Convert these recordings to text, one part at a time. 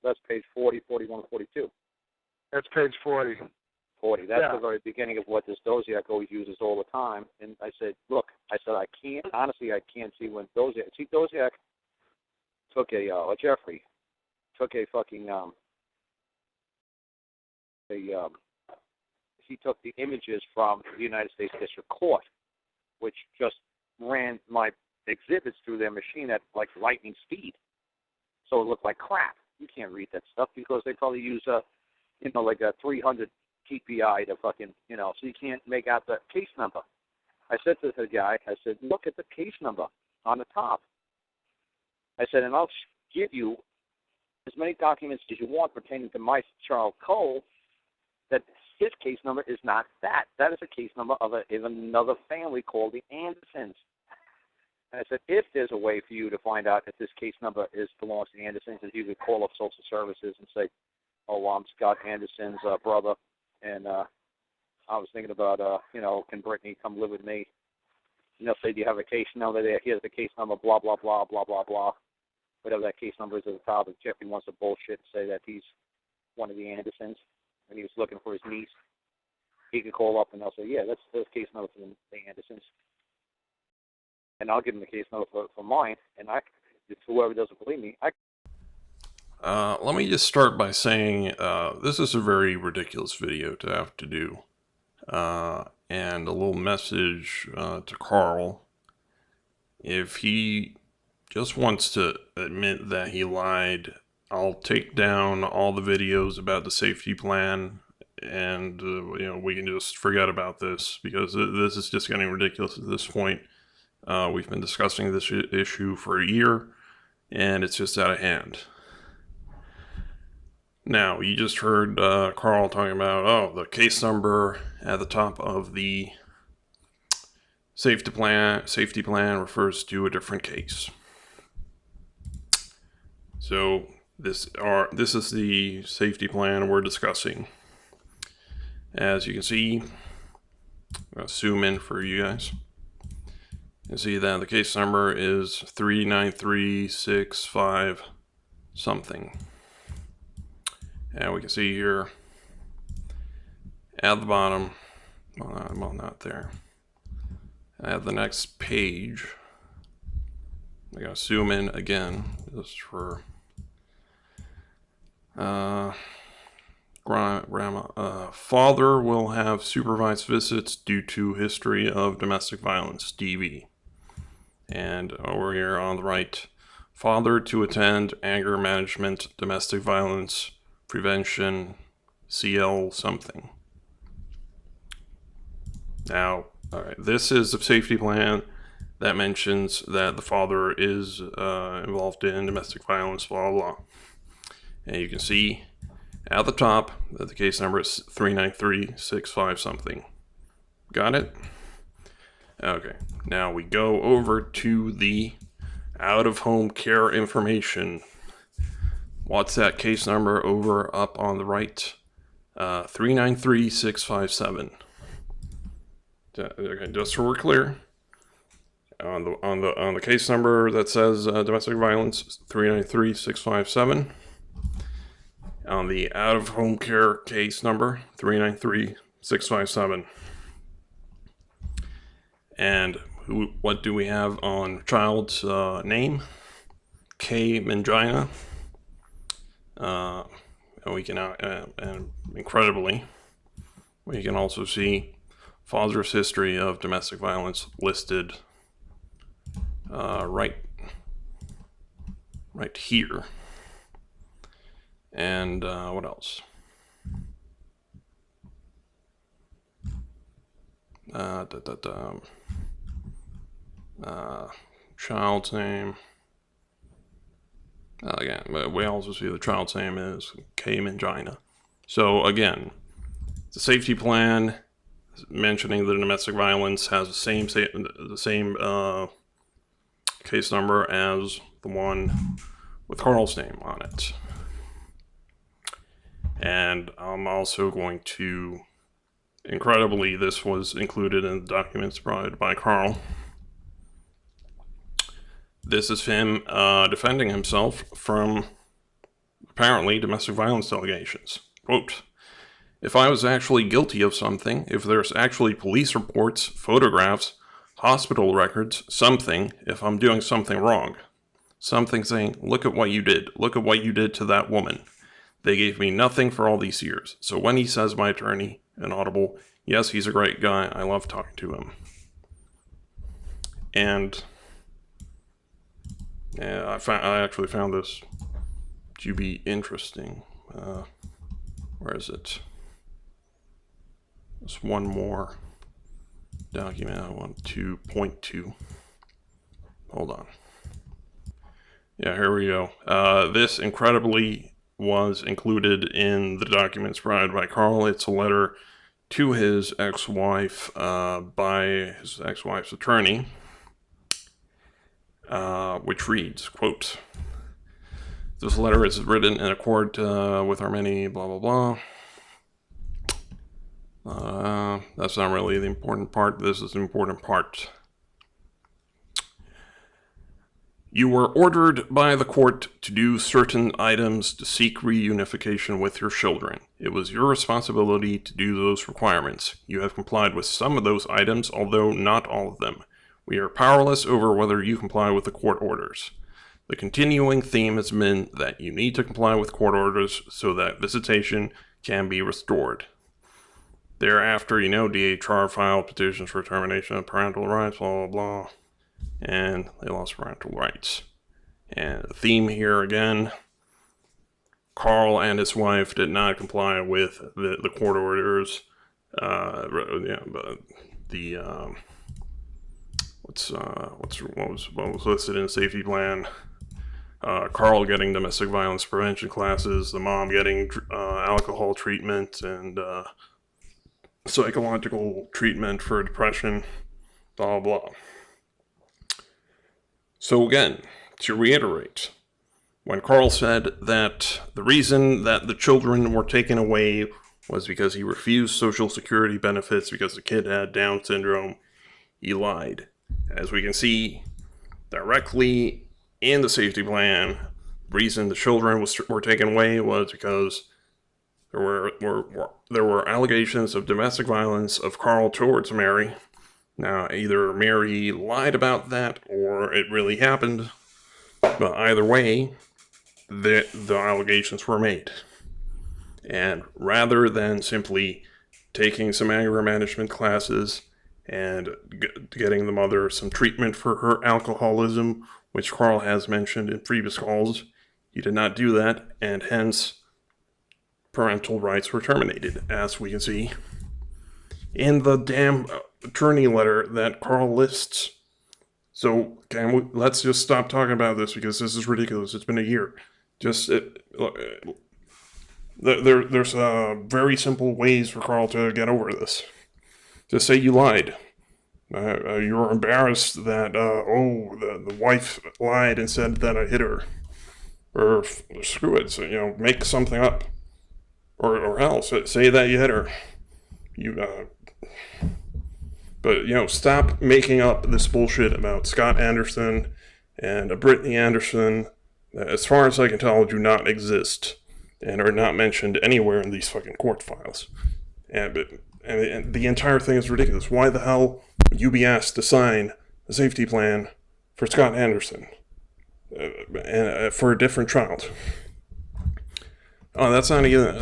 That's page 40, 41, 42. That's page 40. 40. That's the very beginning of what this Doziak always uses all the time. And I said, look, I can't see when Doziak took Jeffrey took a fucking he took the images from the United States District Court, which just ran my exhibits through their machine at like lightning speed. So it looked like crap. You can't read that stuff because they probably use like a 300 TPI to fucking, so you can't make out the case number. I said to the guy, look at the case number on the top. I said, and I'll give you as many documents as you want pertaining to my Charles Cole, that his case number is not that. That is a case number of another family called the Andersons. And I said, if there's a way for you to find out if this case number belongs to the Andersons, if you could call up social services and say, oh, I'm Scott Anderson's brother, and I was thinking about, can Brittany come live with me? And they'll say, do you have a case number there? Here's the case number, blah, blah, blah, blah, blah, blah. Whatever that case number is at the top. If Jeffrey wants to bullshit and say that he's one of the Andersons and he was looking for his niece, he can call up and they'll say, yeah, that's the case number for the Andersons. And I'll give him the case number for mine. And if whoever doesn't believe me, let me just start by saying this is a very ridiculous video to have to do. And a little message to Karl. If he just wants to admit that he lied, I'll take down all the videos about the safety plan, and we can just forget about this, because this is just getting ridiculous at this point. We've been discussing this issue for a year, and it's just out of hand. Now, you just heard Karl talking about, the case number at the top of the safety plan refers to a different case. So this is the safety plan we're discussing. As you can see, I'll zoom in for you guys. You can see that the case number is 39365 something. And we can see here at the bottom, well, not there. At the next page, I gotta zoom in again, just for grandma. Father will have supervised visits due to history of domestic violence, DV. And over here on the right, father to attend anger management, domestic violence prevention, CL something. Now, this is a safety plan that mentions that the father is involved in domestic violence, blah, blah, blah. And you can see at the top that the case number is 39365 something. Got it? Okay, now we go over to the out-of-home care information. What's that case number over up on the right? 393657. Okay, just so we're clear, on the case number that says domestic violence, 393657. On the out-of-home care case number, 393657. And what do we have on child's name? K. Mangina. And we can, and incredibly, we can also see father's history of domestic violence listed right here. And what else? Child's name. Again, we also see the child's name is K. Mangina. So again, the safety plan mentioning the domestic violence has the same case number as the one with Karl's name on it. And I'm also going to, incredibly, this was included in the documents provided by Karl. This is him defending himself from, apparently, domestic violence allegations. Quote, "If I was actually guilty of something, if there's actually police reports, photographs, hospital records, something, if I'm doing something wrong. Something saying, look at what you did. Look at what you did to that woman. They gave me nothing for all these years." So when he says my attorney, inaudible, yes, he's a great guy. I love talking to him. And yeah, I actually found this to be interesting. Where is it? There's one more document I want to point to. Hold on. Yeah, here we go. This incredibly was included in the documents provided by Karl. It's a letter to his ex-wife by his ex-wife's attorney, which reads, quote, "This letter is written in accord with our many blah, blah, blah." That's not really the important part. This is the important part. "You were ordered by the court to do certain items to seek reunification with your children. It was your responsibility to do those requirements. You have complied with some of those items, although not all of them. We are powerless over whether you comply with the court orders. The continuing theme has been that you need to comply with court orders so that visitation can be restored. Thereafter, DHR filed petitions for termination of parental rights, blah, blah, blah. And they lost parental rights. And the theme here again, Karl and his wife did not comply with the court orders. What was listed in the safety plan? Karl getting domestic violence prevention classes, the mom getting alcohol treatment and psychological treatment for depression, blah, blah, blah. So again, to reiterate, when Karl said that the reason that the children were taken away was because he refused Social Security benefits because the kid had Down syndrome, he lied. As we can see directly in the safety plan, the reason the children were taken away was because there were allegations of domestic violence of Karl towards Mary. Now, either Mary lied about that or it really happened, but either way, the allegations were made. And rather than simply taking some anger management classes and getting the mother some treatment for her alcoholism, which Karl has mentioned in previous calls, he did not do that, and hence parental rights were terminated, as we can see in the damn attorney letter that Karl lists. So let's just stop talking about this because this is ridiculous. It's been a year. There's very simple ways for Karl to get over this. Just say you lied. You're embarrassed that the wife lied and said that I hit her, or screw it. So make something up, or else say that you hit her. But stop making up this bullshit about Scott Anderson and Brittany Anderson that, as far as I can tell, do not exist and are not mentioned anywhere in these fucking court files. And the entire thing is ridiculous. Why the hell would you be asked to sign a safety plan for Scott Anderson and for a different child? Oh, that's not even.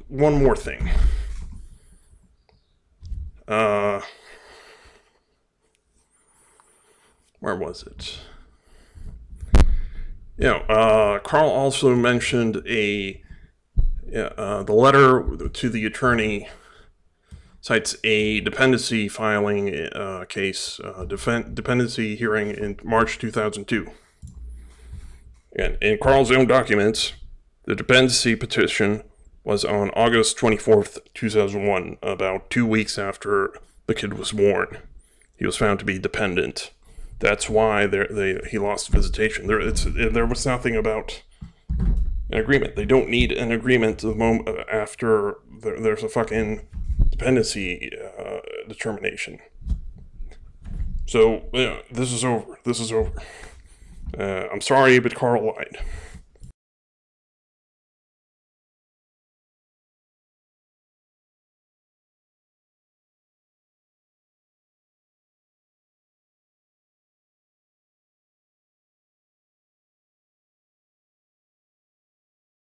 One more thing. Where was it? Karl also mentioned the letter to the attorney cites a dependency filing case, dependency hearing in March 2002. And in Karl's own documents, the dependency petition was on August 24th, 2001, about 2 weeks after the kid was born. He was found to be dependent. That's why he lost visitation. There was nothing about an agreement. They don't need an agreement the moment after there's a fucking dependency determination. So, this is over. This is over. I'm sorry, but Karl lied.